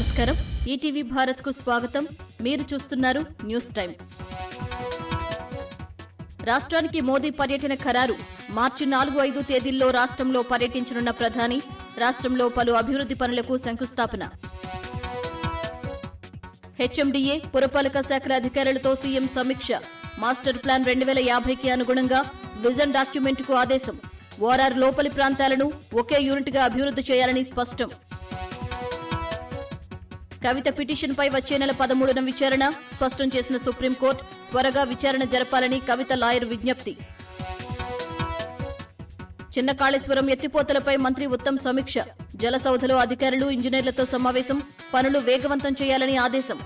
నమస్కారం. ఈటీవీ భారత్ కు స్వాగతం. మీరు చూస్తున్నారు న్యూస్ టైం. రాష్ట్రానికి మోదీ పర్యటన ఖరారు. మార్చి 4-5 తేదీల్లో రాష్ట్రంలో పర్యటించనున్న ప్రధాని. రాష్ట్రంలో పలు అభివృద్ధి పనులకు శంకుస్థాపన. హెచ్ఎండీఏ, పురపాలక శాఖల అధికారులతో సీఎం సమీక్ష. మాస్టర్ ప్లాన్ 2050కి అనుగుణంగా విజన్ డాక్యుమెంట్కు ఆదేశం. ఓఆర్ఆర్ లోపలి ప్రాంతాలను ఒకే యూనిట్గా అభివృద్ధి చేయాలని స్పష్టం. కవిత పిటిషన్పై వచ్చే నెల 13న విచారణ. స్పష్టం చేసిన సుప్రీంకోర్టు త్వరగా విచారణ జరపాలని కవిత లాయర్ విజ్ఞప్తి. చిన్న కాళేశ్వరం ఎత్తిపోతలపై మంత్రి ఉత్తమ్ సమీక్ష. జలసౌధలో అధికారులు, ఇంజనీర్లతో సమావేశం. పనులు వేగవంతం చేయాలని ఆదేశం.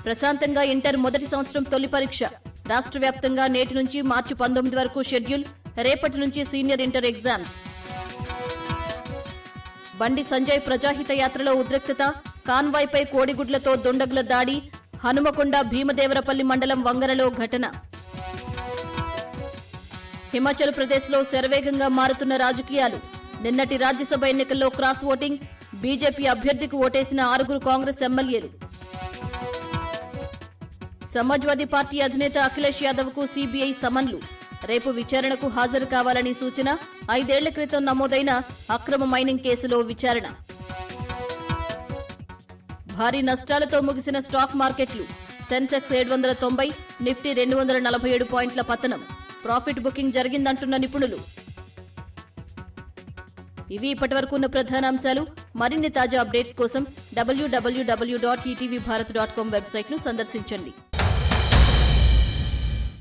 ప్రశాంతంగా ఇంటర్ మొదటి సంవత్సరం తొలి పరీక్ష. రాష్ట్ర వ్యాప్తంగా నేటి నుంచి మార్చి 19 వరకు షెడ్యూల్. రేపటి నుంచి senior inter exams. Bandi Sanjay ప్రజాహిత యాత్రలో ఉద్రిక్తత. కాన్వాయ్పై కోడిగుడ్లతో దుండగుల దాడి. హనుమకొండ భీమదేవరపల్లి మండలం వంగరలో ఘటన. హిమాచల్ ప్రదేశ్లో శరవేగంగా మారుతున్న రాజకీయాలు. నిన్నటి రాజ్యసభ ఎన్నికల్లో క్రాస్ ఓటింగ్. బీజేపీ అభ్యర్థికి ఓటేసిన 6 కాంగ్రెస్ ఎమ్మెల్యేలు. సమాజ్వాదీ పార్టీ అధినేత అఖిలేష్ యాదవ్కు సీబీఐ సమన్లు. రేపు విచారణకు హాజరు కావాలని సూచన. 5 ఏళ్ల క్రితం నమోదైన అక్రమ మైనింగ్ కేసులో విచారణ. భారీ నష్టాలతో ముగిసిన స్టాక్ మార్కెట్లు. సెన్సెక్స్ 790, నిఫ్టీ 247 పాయింట్ల పతనం. ప్రాఫిట్ బుకింగ్ జరిగిందంటున్న నిపుణులు. ఇవి ఇప్పటివరకు ఉన్న ప్రధానాంశాలు. మరిన్ని తాజా అప్డేట్స్ కోసం www.etvbharat.com వెబ్సైట్ను సందర్శించండి.